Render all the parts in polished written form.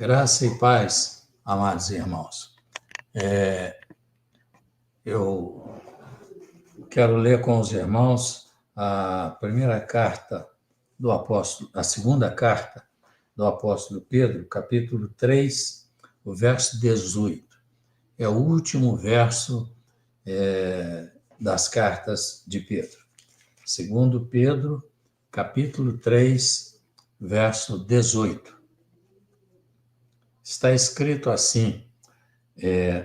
Graça e paz, amados irmãos. Eu quero ler com os irmãos a primeira carta do apóstolo, a segunda carta do apóstolo Pedro, capítulo 3, o verso 18. É o último verso das cartas de Pedro. Segundo Pedro, capítulo 3, verso 18. Está escrito assim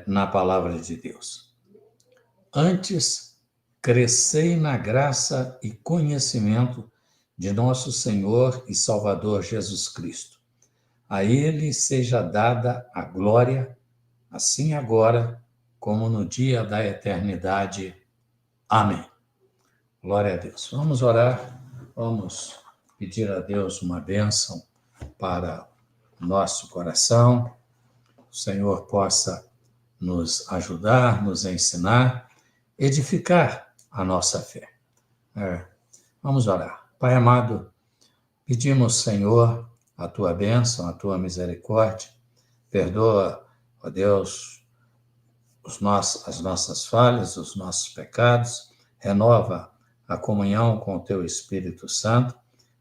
na palavra de Deus. Antes, crescei na graça e conhecimento de nosso Senhor e Salvador Jesus Cristo. A Ele seja dada a glória, assim agora, como no dia da eternidade. Amém. Glória a Deus. Vamos orar, vamos pedir a Deus uma bênção para o nosso coração. O Senhor possa nos ajudar, nos ensinar, edificar a nossa fé. Vamos orar. Pai amado, pedimos, Senhor, a Tua bênção, a Tua misericórdia. Perdoa, ó Deus, as nossas falhas, os nossos pecados. Renova a comunhão com o Teu Espírito Santo.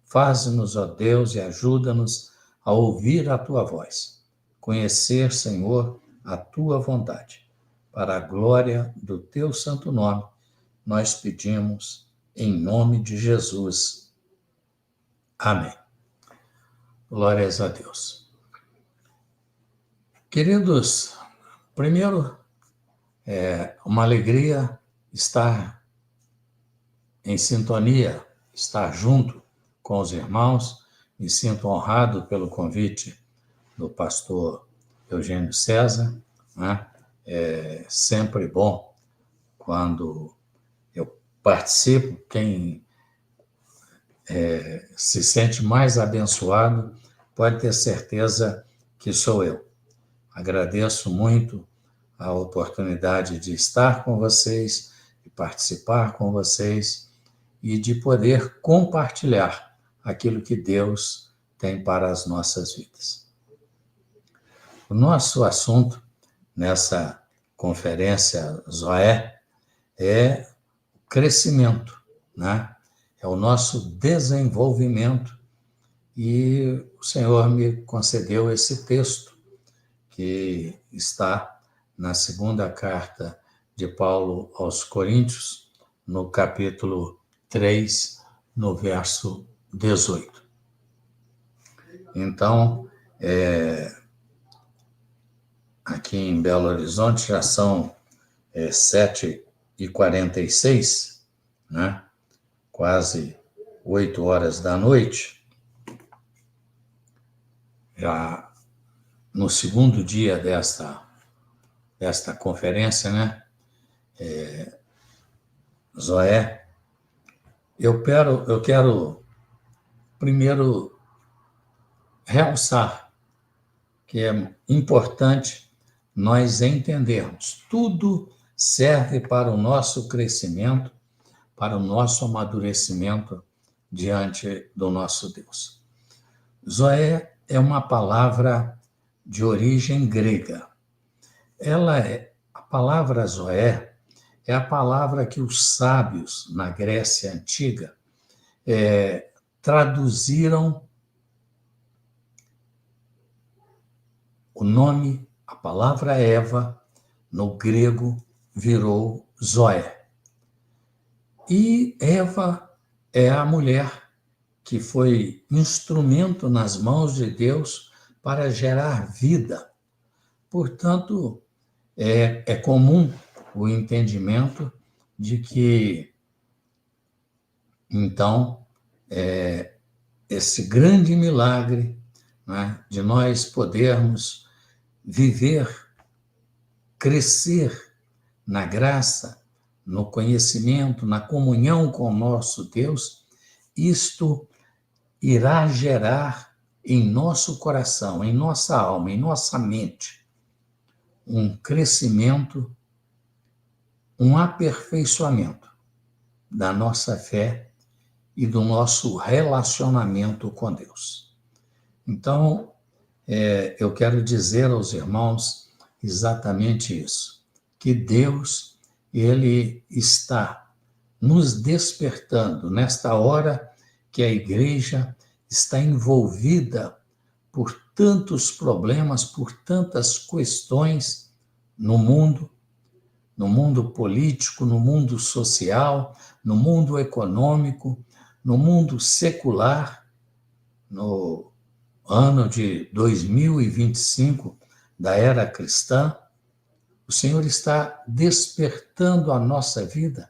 Faze-nos, ó Deus, e ajuda-nos a ouvir a Tua voz. Conhecer, Senhor, a Tua vontade. Para a glória do Teu santo nome, nós pedimos em nome de Jesus. Amém. Glórias a Deus. Queridos, primeiro, uma alegria estar em sintonia, estar junto com os irmãos. Me sinto honrado pelo convite do pastor Eugênio César, né? É sempre bom quando eu participo. Quem se sente mais abençoado pode ter certeza que sou eu. Agradeço muito a oportunidade de estar com vocês, de participar com vocês e de poder compartilhar aquilo que Deus tem para as nossas vidas. O nosso assunto nessa conferência Zoé é o crescimento, né? É o nosso desenvolvimento. E o Senhor me concedeu esse texto que está na segunda carta de Paulo aos Coríntios, no capítulo 3, no verso 18. Então, aqui em Belo Horizonte já são 7h46, né? Quase 8 horas da noite. Já no segundo dia desta conferência, né? Zoé, eu quero primeiro realçar que é importante nós entendermos. Tudo serve para o nosso crescimento, para o nosso amadurecimento diante do nosso Deus. Zoé é uma palavra de origem grega. A palavra Zoé é a palavra que os sábios na Grécia Antiga traduziram o nome, a palavra Eva, no grego virou Zoé. E Eva é a mulher que foi instrumento nas mãos de Deus para gerar vida. Portanto, é comum o entendimento de que, então, esse grande milagre, né, de nós podermos viver, crescer na graça, no conhecimento, na comunhão com o nosso Deus, isto irá gerar em nosso coração, em nossa alma, em nossa mente, um crescimento, um aperfeiçoamento da nossa fé e do nosso relacionamento com Deus. Então, eu quero dizer aos irmãos exatamente isso, que Deus, Ele está nos despertando nesta hora que a igreja está envolvida por tantos problemas, por tantas questões no mundo político, no mundo social, no mundo econômico, no mundo secular, no ano de 2025 da era cristã. O Senhor está despertando a nossa vida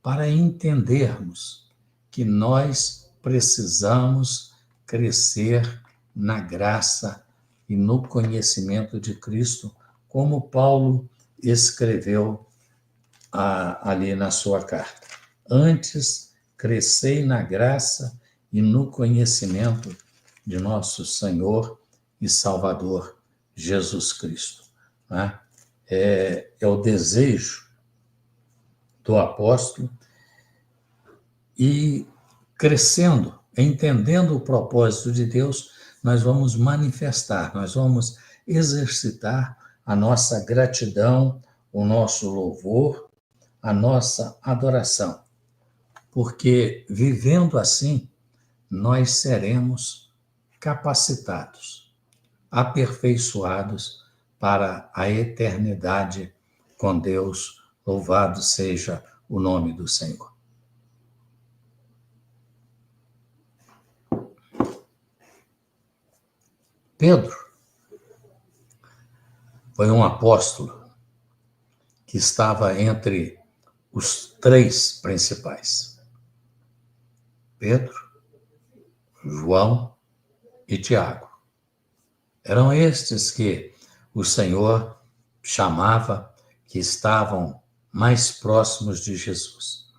para entendermos que nós precisamos crescer na graça e no conhecimento de Cristo, como Paulo escreveu ali na sua carta. Antes, crescei na graça e no conhecimento de nosso Senhor e Salvador Jesus Cristo. Né? É o desejo do apóstolo e crescendo, entendendo o propósito de Deus, nós vamos manifestar, nós vamos exercitar a nossa gratidão, o nosso louvor, a nossa adoração. Porque vivendo assim, nós seremos capacitados, aperfeiçoados para a eternidade com Deus. Louvado seja o nome do Senhor. Pedro foi um apóstolo que estava entre os três principais: Pedro, João e Tiago. Eram estes que o Senhor chamava, que estavam mais próximos de Jesus.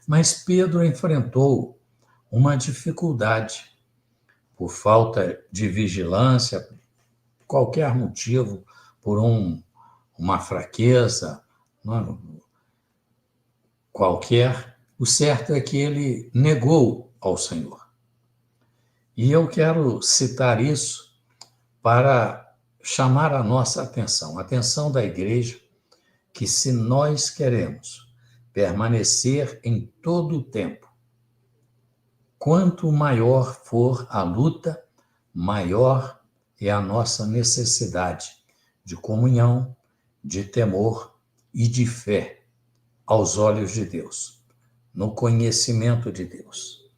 Mas Pedro enfrentou uma dificuldade por falta de vigilância, qualquer motivo, por uma fraqueza qualquer. O certo é que ele negou ao Senhor. E eu quero citar isso para chamar a nossa atenção, a atenção da igreja, que se nós queremos permanecer em todo o tempo, quanto maior for a luta, maior é a nossa necessidade de comunhão, de temor e de fé aos olhos de Deus, no conhecimento de Deus.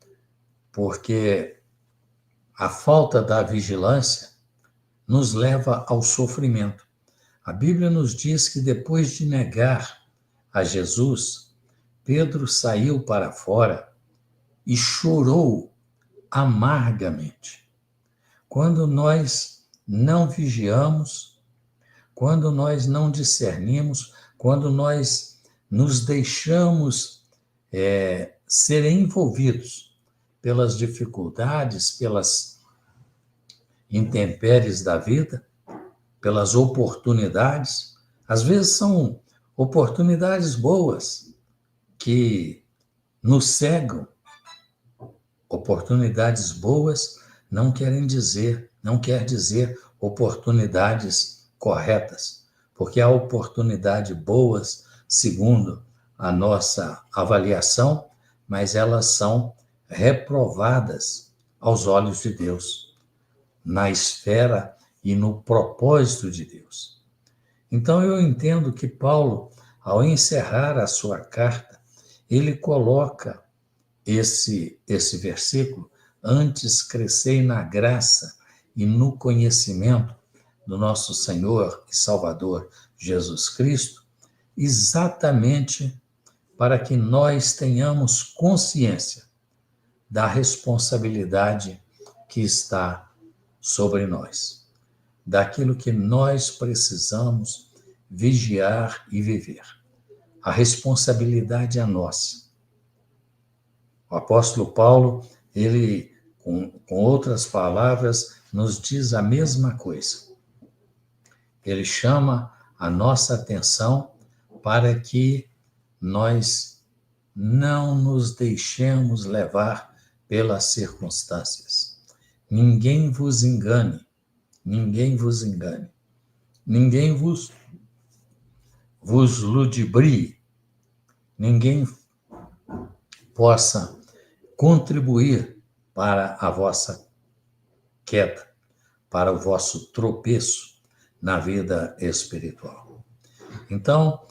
Porque a falta da vigilância nos leva ao sofrimento. A Bíblia nos diz que depois de negar a Jesus, Pedro saiu para fora e chorou amargamente. Quando nós não vigiamos, quando nós não discernimos, quando nós nos deixamos ser envolvidos pelas dificuldades, pelas intempéries da vida, pelas oportunidades, às vezes são oportunidades boas que nos cegam. Oportunidades boas não quer dizer oportunidades corretas, porque há oportunidades boas segundo a nossa avaliação, mas elas são reprovadas aos olhos de Deus, na esfera e no propósito de Deus. Então eu entendo que Paulo, ao encerrar a sua carta, ele coloca esse versículo: antes crescei na graça e no conhecimento do nosso Senhor e Salvador Jesus Cristo, exatamente para que nós tenhamos consciência da responsabilidade que está sobre nós, daquilo que nós precisamos vigiar e viver. A responsabilidade é nossa. O apóstolo Paulo, ele, com outras palavras, nos diz a mesma coisa. Ele chama a nossa atenção para que nós não nos deixemos levar pelas circunstâncias. Ninguém vos engane. ninguém vos engane, ninguém vos ludibrie, ninguém possa contribuir para a vossa queda, para o vosso tropeço na vida espiritual. Então,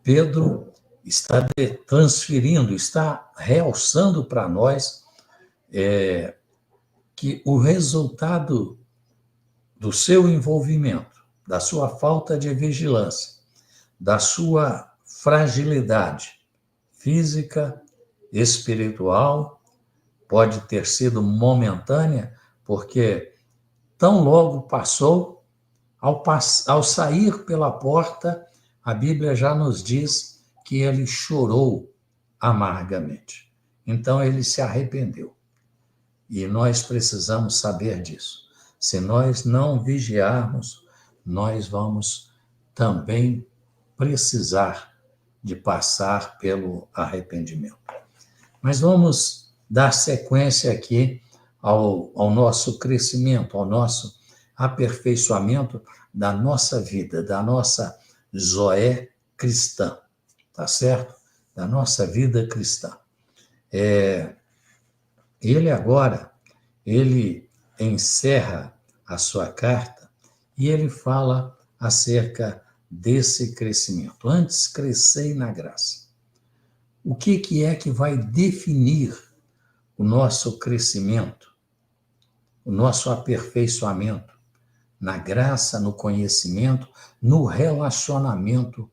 Pedro está transferindo, está realçando para nós que o resultado do seu envolvimento, da sua falta de vigilância, da sua fragilidade física, espiritual, pode ter sido momentânea, porque tão logo passou, ao sair pela porta, a Bíblia já nos diz que ele chorou amargamente. Então ele se arrependeu. E nós precisamos saber disso. Se nós não vigiarmos, nós vamos também precisar de passar pelo arrependimento. Mas vamos dar sequência aqui ao nosso crescimento, ao nosso aperfeiçoamento da nossa vida, da nossa zoé cristã, tá certo? Da nossa vida cristã. Ele encerra a sua carta e ele fala acerca desse crescimento. Antes, crescei na graça. O que é que vai definir o nosso crescimento, o nosso aperfeiçoamento na graça, no conhecimento, no relacionamento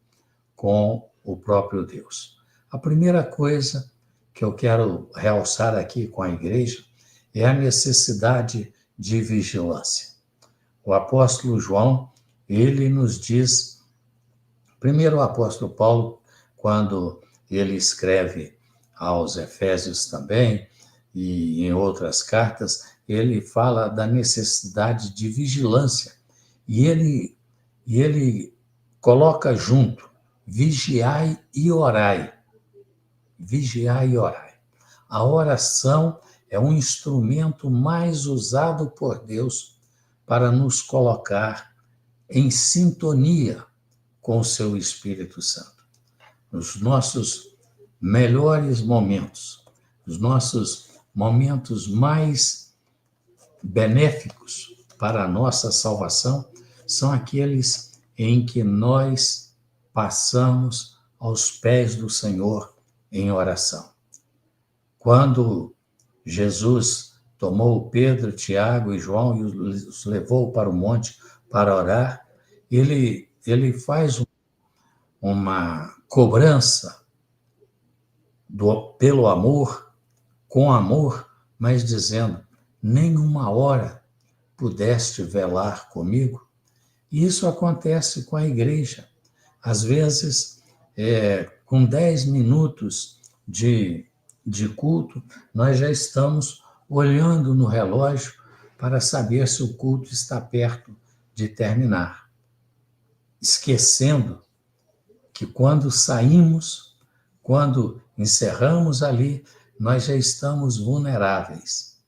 com o próprio Deus? A primeira coisa que eu quero realçar aqui com a igreja é a necessidade de vigilância. O apóstolo João, ele nos diz, primeiro o apóstolo Paulo, quando ele escreve aos Efésios também, e em outras cartas, ele fala da necessidade de vigilância. E ele coloca junto, vigiai e orai. Vigiai e orai. A oração é um instrumento mais usado por Deus para nos colocar em sintonia com o seu Espírito Santo. Nos nossos melhores momentos, os nossos momentos mais benéficos para a nossa salvação, são aqueles em que nós passamos aos pés do Senhor em oração. Quando Jesus tomou Pedro, Tiago e João e os levou para o monte para orar, ele faz uma cobrança pelo amor, com amor, mas dizendo, nem uma hora pudeste velar comigo. E isso acontece com a igreja. Às vezes, com 10 minutos de culto, nós já estamos olhando no relógio para saber se o culto está perto de terminar, esquecendo que quando saímos, quando encerramos ali, nós já estamos vulneráveis.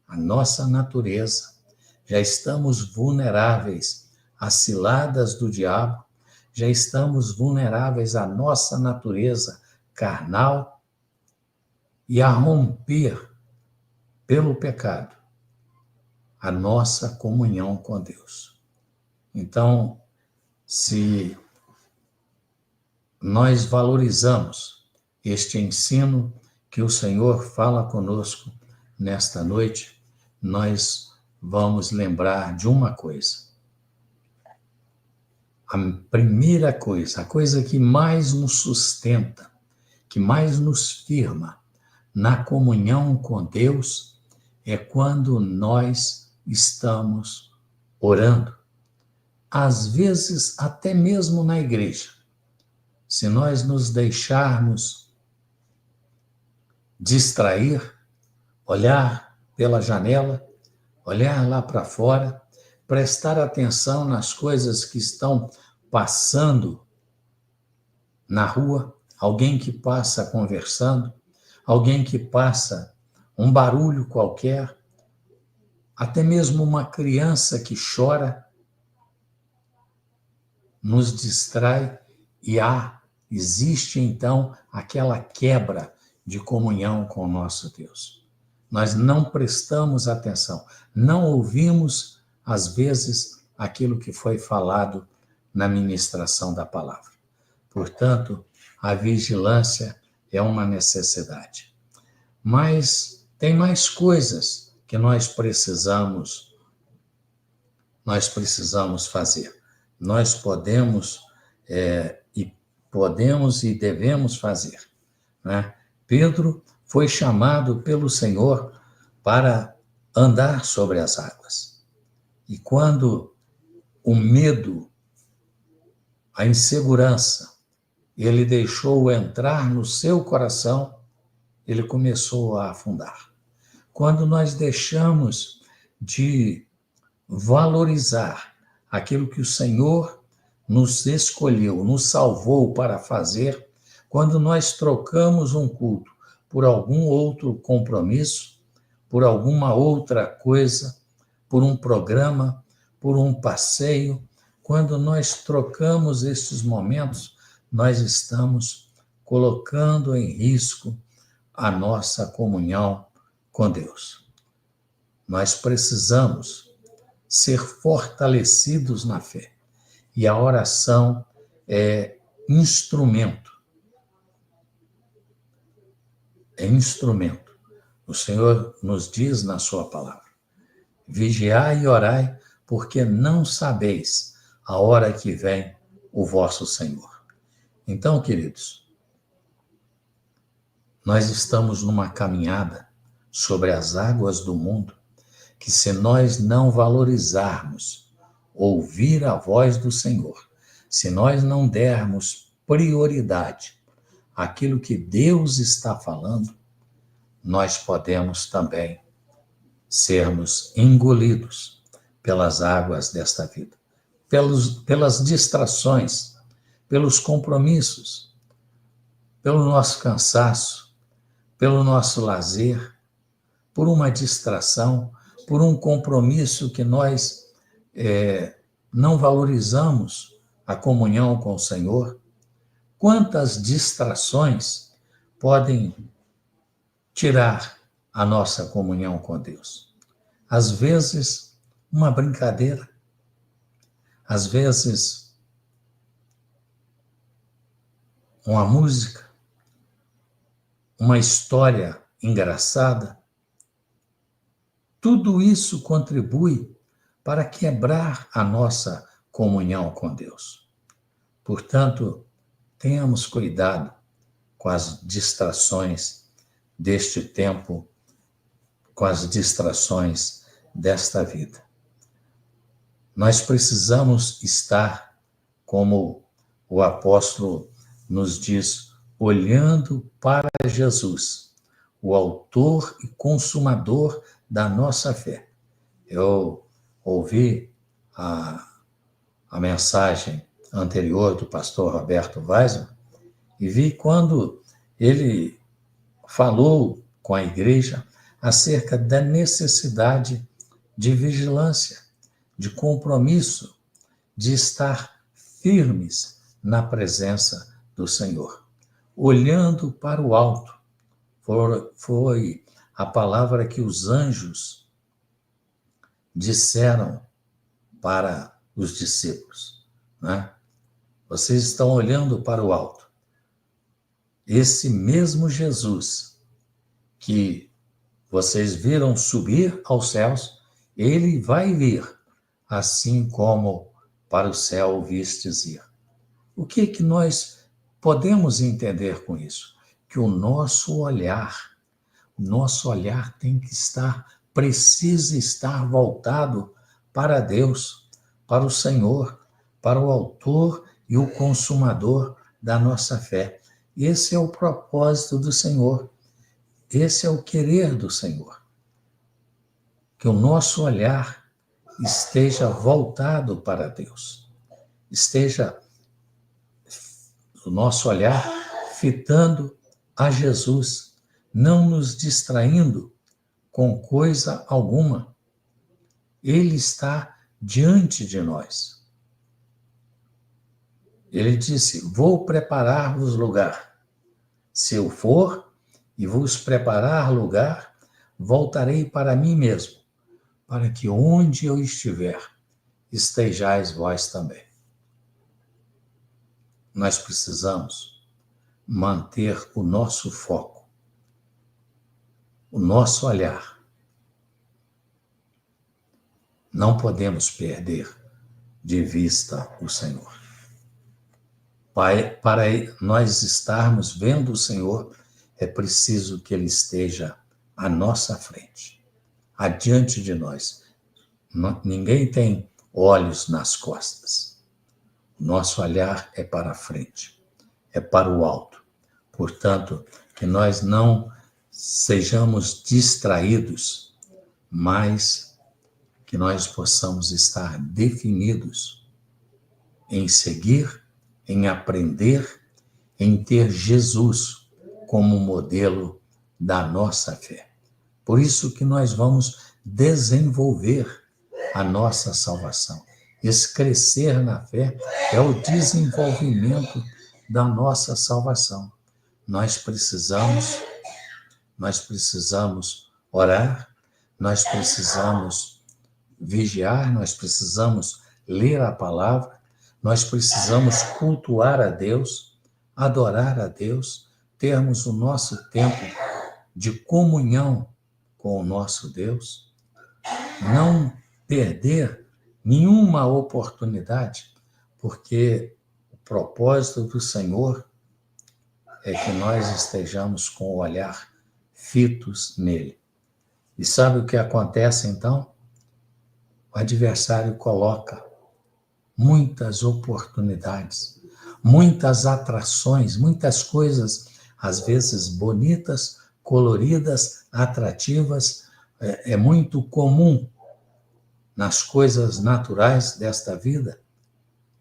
A nossa natureza, já estamos vulneráveis às ciladas do diabo, já estamos vulneráveis à nossa natureza carnal e a romper pelo pecado a nossa comunhão com Deus. Então, se nós valorizamos este ensino que o Senhor fala conosco nesta noite, nós vamos lembrar de uma coisa. A primeira coisa, a coisa que mais nos sustenta, que mais nos firma na comunhão com Deus, é quando nós estamos orando. Às vezes, até mesmo na igreja. Se nós nos deixarmos distrair, olhar pela janela, olhar lá para fora, prestar atenção nas coisas que estão passando na rua, alguém que passa conversando, alguém que passa um barulho qualquer, até mesmo uma criança que chora nos distrai e existe então aquela quebra de comunhão com o nosso Deus. Nós não prestamos atenção, não ouvimos, às vezes, aquilo que foi falado na ministração da palavra. Portanto, a vigilância é uma necessidade. Mas tem mais coisas que nós precisamos fazer. Nós podemos e devemos fazer, né? Pedro foi chamado pelo Senhor para andar sobre as águas. E quando o medo, a insegurança, ele deixou entrar no seu coração, ele começou a afundar. Quando nós deixamos de valorizar aquilo que o Senhor nos escolheu, nos salvou para fazer, quando nós trocamos um culto por algum outro compromisso, por alguma outra coisa, por um programa, por um passeio, quando nós trocamos esses momentos, nós estamos colocando em risco a nossa comunhão com Deus. Nós precisamos ser fortalecidos na fé. E a oração é instrumento. É instrumento. O Senhor nos diz na sua palavra: vigiai e orai, porque não sabeis a hora que vem o vosso Senhor. Então, queridos, nós estamos numa caminhada sobre as águas do mundo, que se nós não valorizarmos ouvir a voz do Senhor, se nós não dermos prioridade àquilo que Deus está falando, nós podemos também sermos engolidos pelas águas desta vida, pelas distrações, pelos compromissos, pelo nosso cansaço, pelo nosso lazer, por uma distração, por um compromisso que nós não valorizamos a comunhão com o Senhor. Quantas distrações podem tirar a nossa comunhão com Deus? Às vezes, uma brincadeira, às vezes, uma música, uma história engraçada. Tudo isso contribui para quebrar a nossa comunhão com Deus. Portanto, tenhamos cuidado com as distrações deste tempo, com as distrações desta vida. Nós precisamos estar, como o apóstolo nos diz, olhando para Jesus, o autor e consumador da nossa fé. Eu ouvi a mensagem anterior do pastor Roberto Weisman e vi quando ele falou com a igreja acerca da necessidade de vigilância, de compromisso, de estar firmes na presença do Senhor. Olhando para o alto, foi a palavra que os anjos disseram para os discípulos, né? Vocês estão olhando para o alto. Esse mesmo Jesus que vocês viram subir aos céus, ele vai vir, assim como para o céu o vistes ir. O que nós podemos entender com isso? Que o nosso olhar tem que precisa estar voltado para Deus, para o Senhor, para o autor e o consumador da nossa fé. Esse é o propósito do Senhor. Esse é o querer do Senhor. Que o nosso olhar esteja voltado para Deus. Esteja o nosso olhar fitando a Jesus, não nos distraindo com coisa alguma. Ele está diante de nós. Ele disse: vou preparar-vos lugar. Se eu for e vos preparar lugar, voltarei para mim mesmo, para que onde eu estiver, estejais vós também. Nós precisamos manter o nosso foco, o nosso olhar. Não podemos perder de vista o Senhor. Para nós estarmos vendo o Senhor, é preciso que Ele esteja à nossa frente, adiante de nós. Ninguém tem olhos nas costas. Nosso olhar é para a frente, é para o alto. Portanto, que nós não sejamos distraídos, mas que nós possamos estar definidos em seguir, em aprender, em ter Jesus como modelo da nossa fé. Por isso que nós vamos desenvolver a nossa salvação. Esse crescer na fé é o desenvolvimento da nossa salvação. Nós precisamos orar, nós precisamos vigiar, nós precisamos ler a palavra, nós precisamos cultuar a Deus, adorar a Deus, termos o nosso tempo de comunhão com o nosso Deus, não perder nenhuma oportunidade, porque o propósito do Senhor é que nós estejamos com o olhar fitos nele. E sabe o que acontece então? O adversário coloca muitas oportunidades, muitas atrações, muitas coisas, às vezes bonitas, coloridas, atrativas. É muito comum nas coisas naturais desta vida,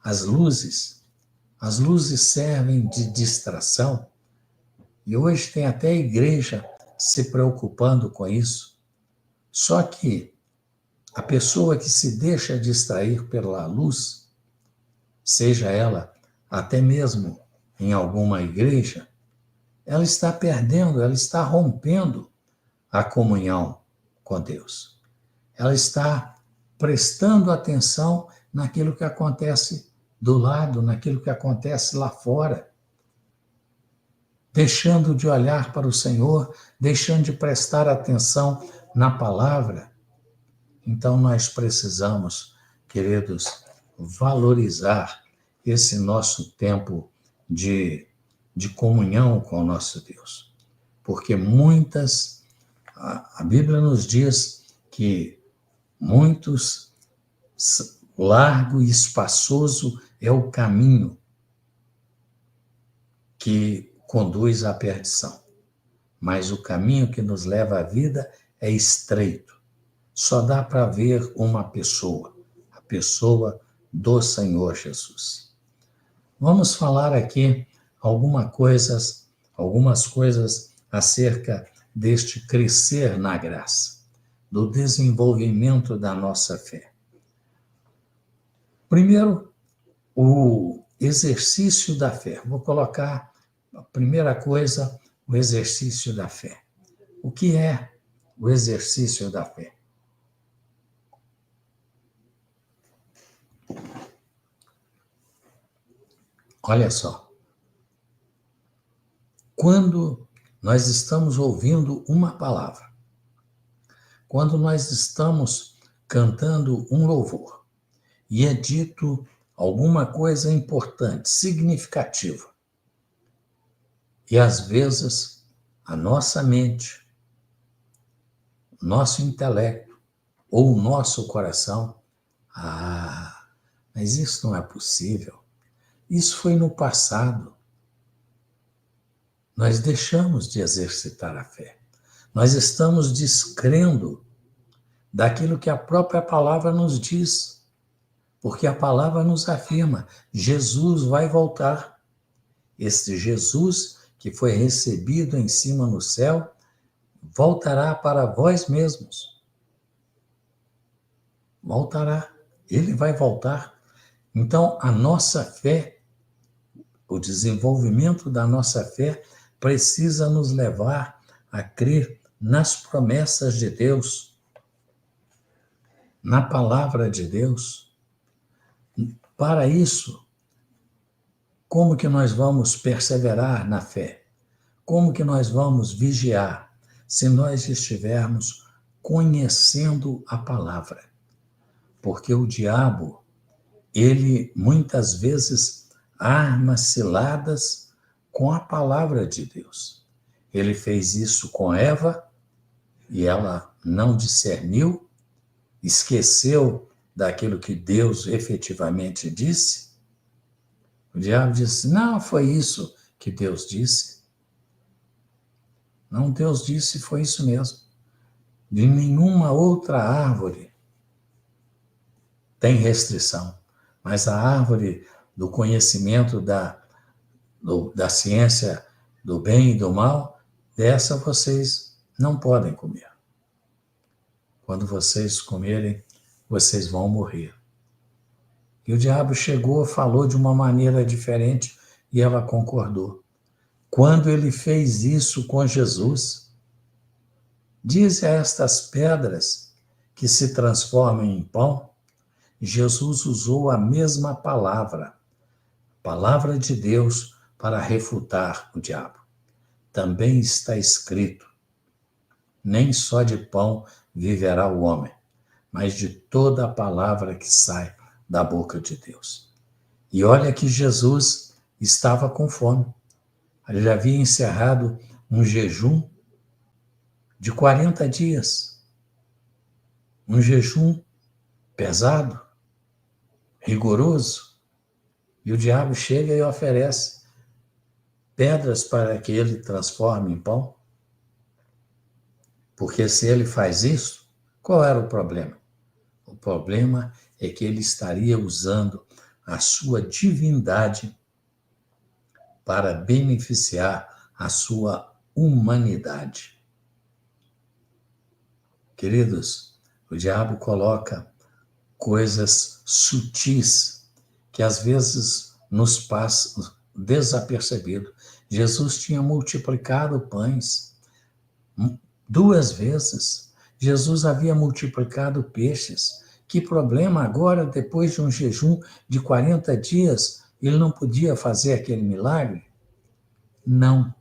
as luzes servem de distração. E hoje tem até a igreja se preocupando com isso. Só que a pessoa que se deixa distrair pela luz, seja ela até mesmo em alguma igreja, ela está perdendo, ela está rompendo a comunhão com Deus. Ela está prestando atenção naquilo que acontece do lado, naquilo que acontece lá fora, deixando de olhar para o Senhor, deixando de prestar atenção na palavra. Então nós precisamos, queridos, valorizar esse nosso tempo de comunhão com o nosso Deus. Porque a Bíblia nos diz que largo e espaçoso é o caminho que conduz à perdição. Mas o caminho que nos leva à vida é estreito. Só dá para ver uma pessoa, a pessoa do Senhor Jesus. Vamos falar aqui algumas coisas acerca deste crescer na graça, do desenvolvimento da nossa fé. Primeiro, o exercício da fé. Vou colocar a primeira coisa, o exercício da fé. O que é o exercício da fé? Olha só. Quando nós estamos ouvindo uma palavra, quando nós estamos cantando um louvor, e é dito alguma coisa importante, significativa, e às vezes a nossa mente, nosso intelecto ou o nosso coração, mas isso não é possível. Isso foi no passado. Nós deixamos de exercitar a fé. Nós estamos descrendo daquilo que a própria palavra nos diz. Porque a palavra nos afirma, Jesus vai voltar. Este Jesus que foi recebido em cima no céu, voltará para vós mesmos. Voltará. Ele vai voltar. Então, a nossa fé, o desenvolvimento da nossa fé, precisa nos levar a crer nas promessas de Deus, na palavra de Deus. Para isso, como que nós vamos perseverar na fé? Como que nós vamos vigiar se nós estivermos conhecendo a palavra? Porque o diabo, ele muitas vezes arma ciladas com a palavra de Deus. Ele fez isso com Eva e ela não discerniu, esqueceu daquilo que Deus efetivamente disse. O diabo disse: não, foi isso que Deus disse. Não, Deus disse, foi isso mesmo. De nenhuma outra árvore tem restrição, mas a árvore do conhecimento da ciência do bem e do mal, dessa vocês não podem comer. Quando vocês comerem, vocês vão morrer. E o diabo chegou, falou de uma maneira diferente e ela concordou. Quando ele fez isso com Jesus, diz a estas pedras que se transformam em pão, Jesus usou a mesma palavra de Deus, para refutar o diabo. Também está escrito: nem só de pão viverá o homem, mas de toda a palavra que sai da boca de Deus. E olha que Jesus estava com fome. Ele já havia encerrado um jejum de 40 dias. Um jejum pesado, rigoroso. E o diabo chega e oferece pedras para que ele transforme em pão. Porque se ele faz isso, qual era o problema? O problema é que ele estaria usando a sua divindade para beneficiar a sua humanidade. Queridos, o diabo coloca coisas sutis que às vezes nos passam desapercebido. Jesus tinha multiplicado pães 2 vezes. Jesus havia multiplicado peixes. Que problema agora, depois de um jejum de 40 dias, ele não podia fazer aquele milagre? Não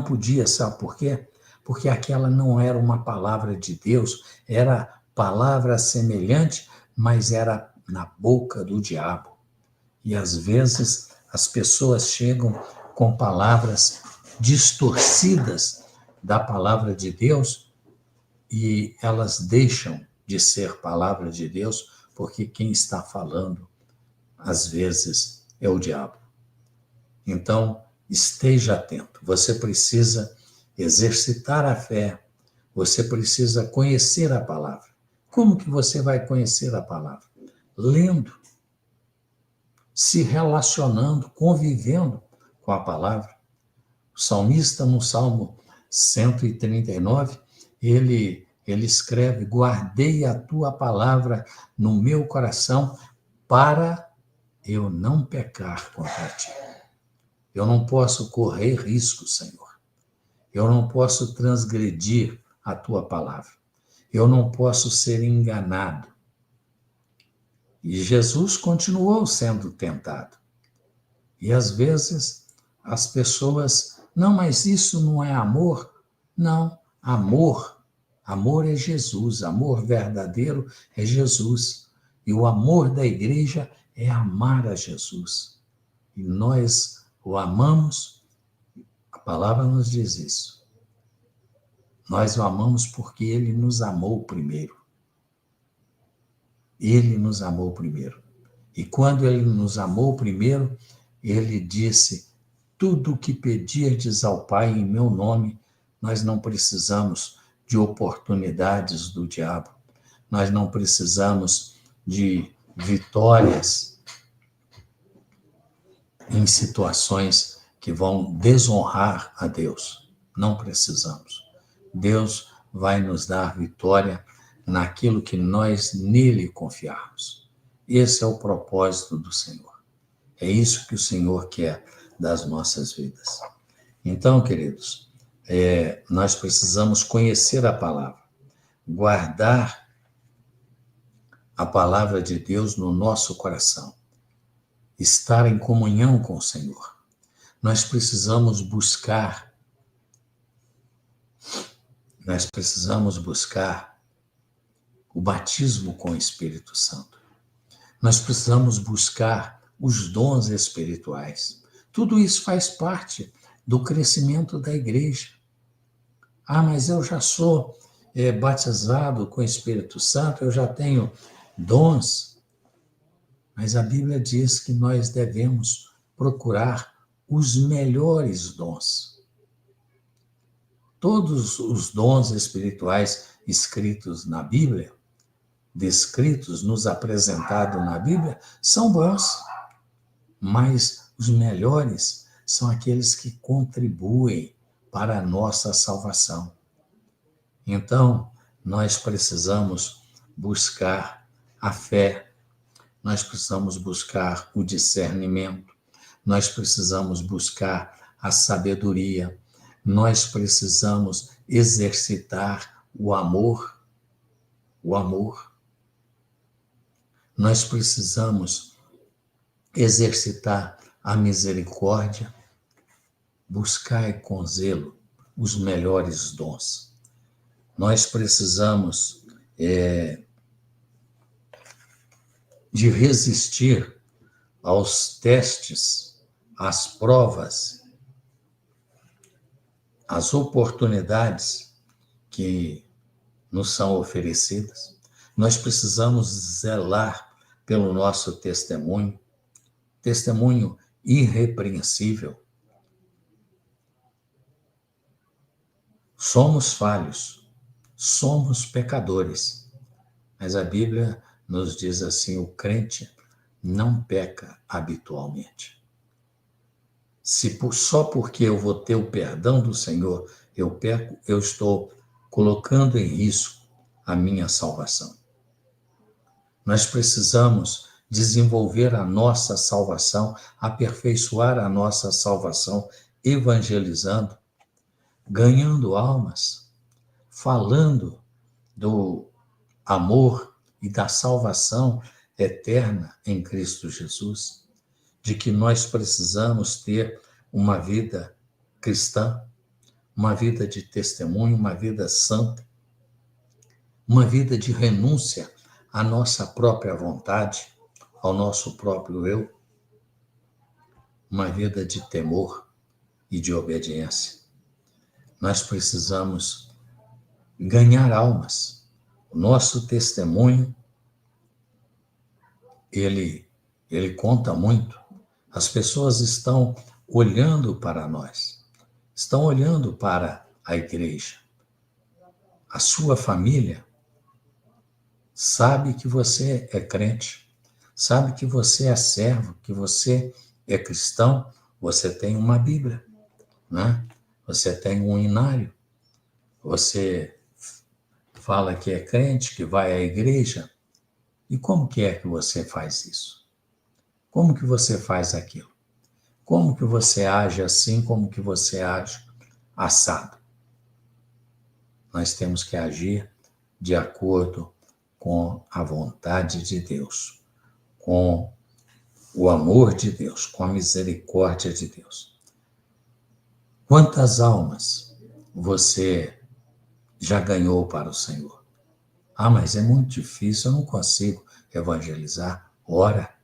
podia, sabe por quê? Porque aquela não era uma palavra de Deus, era palavra semelhante, mas era na boca do diabo. E às vezes as pessoas chegam com palavras distorcidas da palavra de Deus e elas deixam de ser palavra de Deus, porque quem está falando, às vezes, é o diabo. Então, esteja atento. Você precisa exercitar a fé. Você precisa conhecer a palavra. Como que você vai conhecer a palavra? Lendo, se relacionando, convivendo com a palavra. O salmista, no Salmo 139, ele escreve: guardei a tua palavra no meu coração para eu não pecar contra ti. Eu não posso correr risco, Senhor. Eu não posso transgredir a tua palavra. Eu não posso ser enganado. E Jesus continuou sendo tentado. E às vezes as pessoas, não, mas isso não é amor? Não, amor é Jesus, amor verdadeiro é Jesus. E o amor da igreja é amar a Jesus. E nós o amamos, a palavra nos diz isso. Nós o amamos porque ele nos amou primeiro. Ele nos amou primeiro. E quando ele nos amou primeiro, ele disse: tudo o que pedirdes ao Pai em meu nome, nós não precisamos de oportunidades do diabo. Nós não precisamos de vitórias em situações que vão desonrar a Deus. Não precisamos. Deus vai nos dar vitória naquilo que nós nele confiarmos. Esse é o propósito do Senhor. É isso que o Senhor quer das nossas vidas. Então, queridos, nós precisamos conhecer a palavra, guardar a palavra de Deus no nosso coração, estar em comunhão com o Senhor. Nós precisamos buscar o batismo com o Espírito Santo. Nós precisamos buscar os dons espirituais. Tudo isso faz parte do crescimento da igreja. Ah, mas eu já sou batizado com o Espírito Santo, eu já tenho dons. Mas a Bíblia diz que nós devemos procurar os melhores dons. Todos os dons espirituais escritos na Bíblia, descritos, nos apresentados na Bíblia, são bons, mas os melhores são aqueles que contribuem para a nossa salvação. Então, nós precisamos buscar a fé, nós precisamos buscar o discernimento, nós precisamos buscar a sabedoria, nós precisamos exercitar o amor. Nós precisamos exercitar a misericórdia, buscar com zelo os melhores dons. Nós precisamos de resistir aos testes, às provas, às oportunidades que nos são oferecidas. Nós precisamos zelar pelo nosso testemunho irrepreensível. Somos falhos, somos pecadores, mas a Bíblia nos diz assim: o crente não peca habitualmente. Só porque eu vou ter o perdão do Senhor, eu peco, eu estou colocando em risco a minha salvação. Nós precisamos desenvolver a nossa salvação, aperfeiçoar a nossa salvação, evangelizando, ganhando almas, falando do amor e da salvação eterna em Cristo Jesus, de que nós precisamos ter uma vida cristã, uma vida de testemunho, uma vida santa, uma vida de renúncia à nossa própria vontade, ao nosso próprio eu, uma vida de temor e de obediência. Nós precisamos ganhar almas. O nosso testemunho, ele conta muito. As pessoas estão olhando para nós, estão olhando para a igreja. A sua família sabe que você é crente, sabe que você é servo, que você é cristão, você tem uma Bíblia, né? Você tem um inário, você fala que é crente, que vai à igreja. E como que é que você faz isso? Como que você faz aquilo? Como que você age assim, como que você age assado? Nós temos que agir de acordo com a vontade de Deus, com o amor de Deus, com a misericórdia de Deus. Quantas almas você já ganhou para o Senhor? Ah, mas é muito difícil, eu não consigo evangelizar. Ora,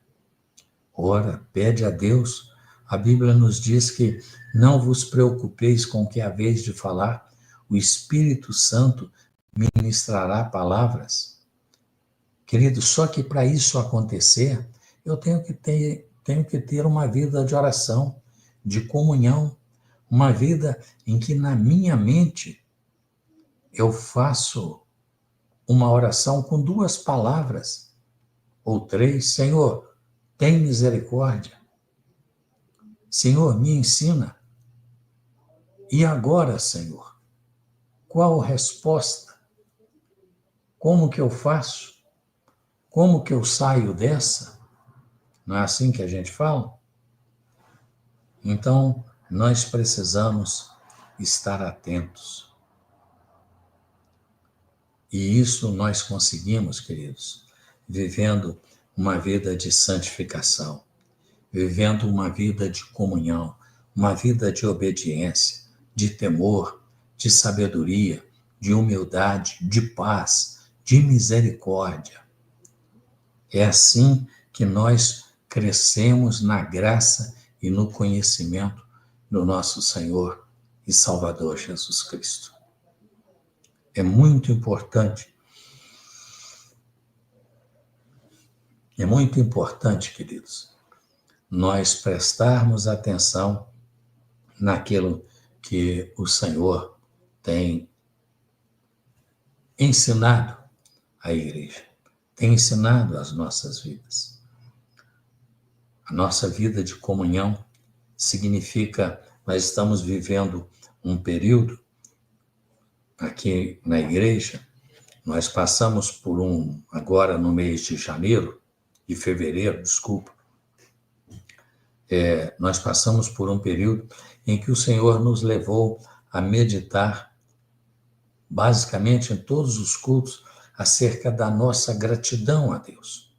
pede a Deus. A Bíblia nos diz que não vos preocupeis com o que haveis de falar, o Espírito Santo ministrará palavras. Querido, só que para isso acontecer, eu tenho que ter uma vida de oração, de comunhão, uma vida em que na minha mente eu faço uma oração com 2 palavras, ou 3, Senhor, tem misericórdia. Senhor, me ensina. E agora, Senhor, qual a resposta? Como que eu faço? Como que eu saio dessa? Não é assim que a gente fala? Então, nós precisamos estar atentos. E isso nós conseguimos, queridos, vivendo uma vida de santificação, vivendo uma vida de comunhão, uma vida de obediência, de temor, de sabedoria, de humildade, de paz, de misericórdia. É assim que nós crescemos na graça e no conhecimento do nosso Senhor e Salvador Jesus Cristo. É muito importante, queridos, nós prestarmos atenção naquilo que o Senhor tem ensinado à igreja, tem ensinado às nossas vidas. A nossa vida de comunhão significa, nós estamos vivendo um período aqui na igreja, nós passamos por agora no mês de fevereiro, nós passamos por um período em que o Senhor nos levou a meditar, basicamente em todos os cultos, acerca da nossa gratidão a Deus.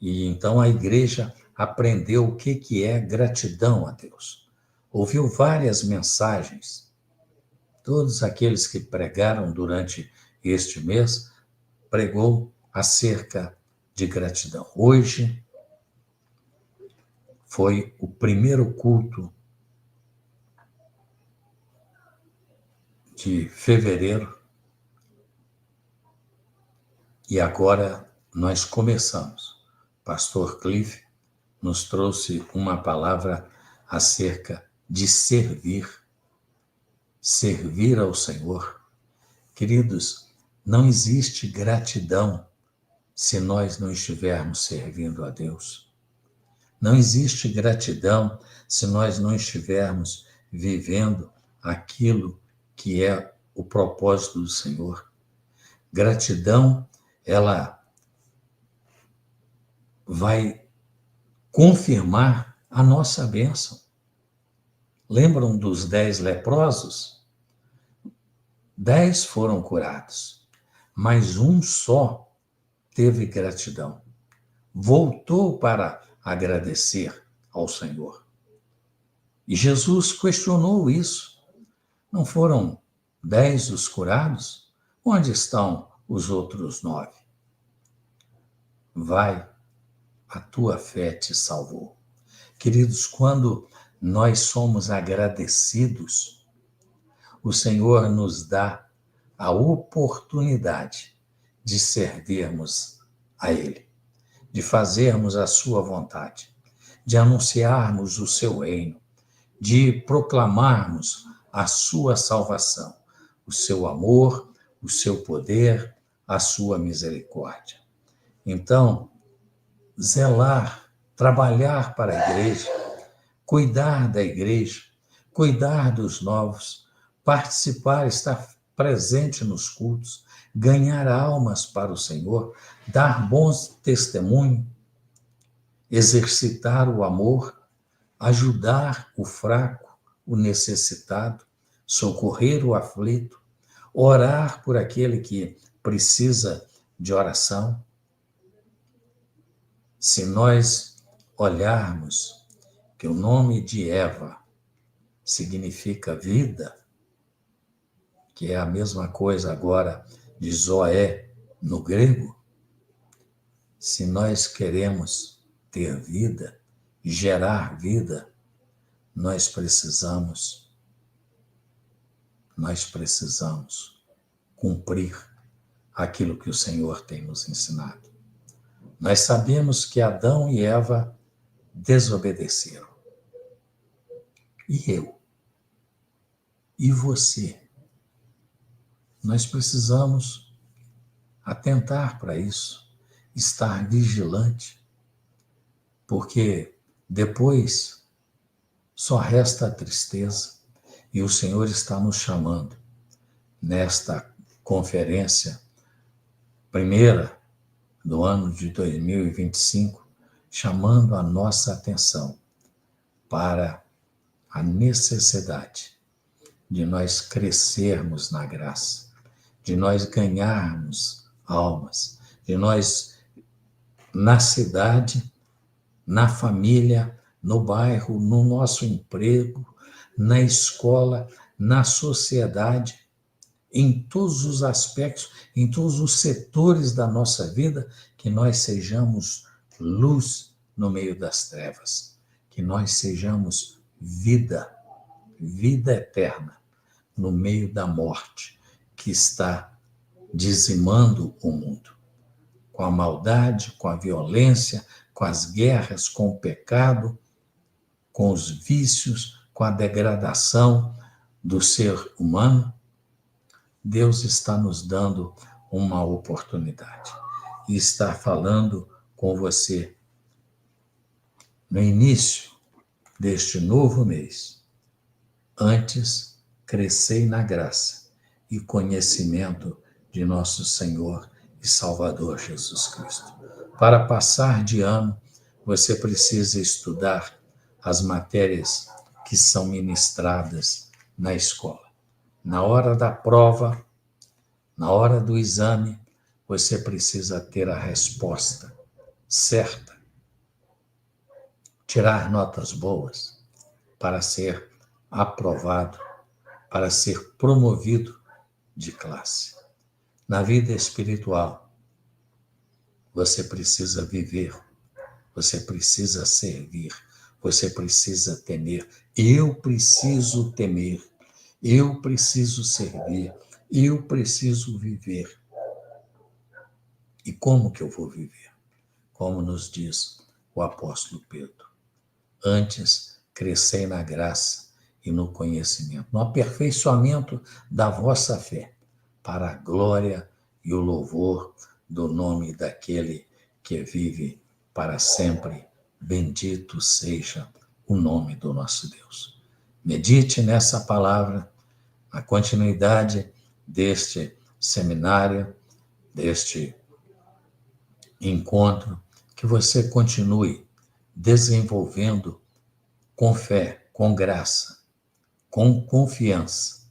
E então a igreja aprendeu o que é gratidão a Deus. Ouviu várias mensagens. Todos aqueles que pregaram durante este mês pregou acerca de gratidão. Hoje foi o primeiro culto de fevereiro e agora nós começamos. Pastor Cliff nos trouxe uma palavra acerca de servir ao Senhor. Queridos, não existe gratidão se nós não estivermos servindo a Deus. Não existe gratidão se nós não estivermos vivendo aquilo que é o propósito do Senhor. Gratidão, ela vai confirmar a nossa bênção. Lembram dos 10 leprosos? 10 foram curados, mas um só teve gratidão. Voltou para agradecer ao Senhor. E Jesus questionou isso. Não foram 10 os curados? Onde estão os outros 9? Vai, a tua fé te salvou. Queridos, quando nós somos agradecidos, o Senhor nos dá a oportunidade de servirmos a Ele, de fazermos a sua vontade, de anunciarmos o seu reino, de proclamarmos a sua salvação, o seu amor, o seu poder, a sua misericórdia. Então, zelar, trabalhar para a igreja, cuidar da igreja, cuidar dos novos, participar, estar presente nos cultos, ganhar almas para o Senhor, dar bons testemunhos, exercitar o amor, ajudar o fraco, o necessitado, socorrer o aflito, orar por aquele que precisa de oração. Se nós olharmos que o nome de Eva significa vida, que é a mesma coisa agora de Zoé no grego, se nós queremos ter vida, gerar vida, nós precisamos cumprir aquilo que o Senhor tem nos ensinado. Nós sabemos que Adão e Eva desobedeceram. E eu? E você? Nós precisamos atentar para isso, estar vigilante, porque depois só resta a tristeza e o Senhor está nos chamando nesta conferência primeira do ano de 2025, chamando a nossa atenção para a necessidade de nós crescermos na graça, de nós ganharmos almas, de nós, na cidade, na família, no bairro, no nosso emprego, na escola, na sociedade, em todos os aspectos, em todos os setores da nossa vida, que nós sejamos luz no meio das trevas, que nós sejamos vida, vida eterna no meio da morte que está dizimando o mundo, com a maldade, com a violência, com as guerras, com o pecado, com os vícios, com a degradação do ser humano. Deus está nos dando uma oportunidade e está falando com você no início deste novo mês. Antes, crescei na graça e conhecimento de nosso Senhor e Salvador Jesus Cristo. Para passar de ano, você precisa estudar as matérias que são ministradas na escola. Na hora da prova, na hora do exame, você precisa ter a resposta certa, tirar notas boas para ser aprovado, para ser promovido de classe. Na vida espiritual, você precisa viver, você precisa servir, você precisa temer. Eu preciso temer, eu preciso servir, eu preciso viver. E como que eu vou viver? Como nos diz o apóstolo Pedro. Antes, crescei na graça e no conhecimento, no aperfeiçoamento da vossa fé, para a glória e o louvor do nome daquele que vive para sempre. Bendito seja o nome do nosso Deus. Medite nessa palavra, na continuidade deste seminário, deste encontro, que você continue desenvolvendo com fé, com graça, com confiança,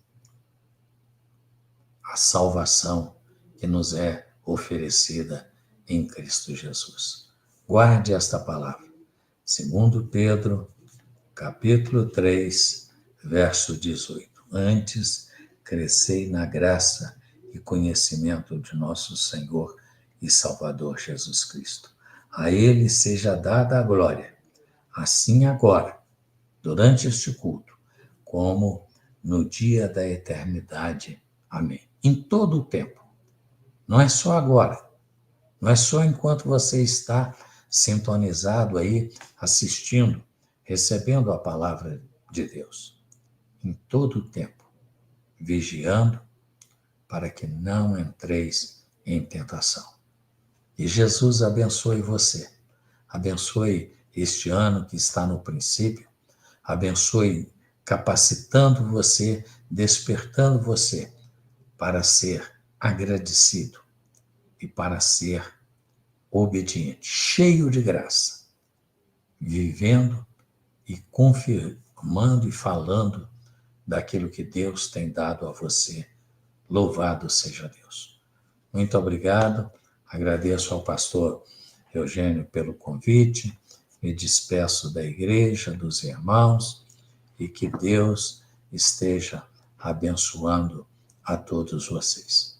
a salvação que nos é oferecida em Cristo Jesus. Guarde esta palavra. 2 Pedro, capítulo 3, verso 18. Antes, crescei na graça e conhecimento de nosso Senhor e Salvador Jesus Cristo. A Ele seja dada a glória, assim agora, durante este culto, como no dia da eternidade. Amém. Em todo o tempo. Não é só agora. Não é só enquanto você está sintonizado aí, assistindo, recebendo a palavra de Deus. Em todo o tempo. Vigiando para que não entreis em tentação. E Jesus abençoe você. Abençoe este ano que está no princípio. Abençoe capacitando você, despertando você para ser agradecido e para ser obediente, cheio de graça, vivendo e confirmando e falando daquilo que Deus tem dado a você. Louvado seja Deus. Muito obrigado. Agradeço ao pastor Eugênio pelo convite. Me despeço da igreja, dos irmãos, e que Deus esteja abençoando a todos vocês.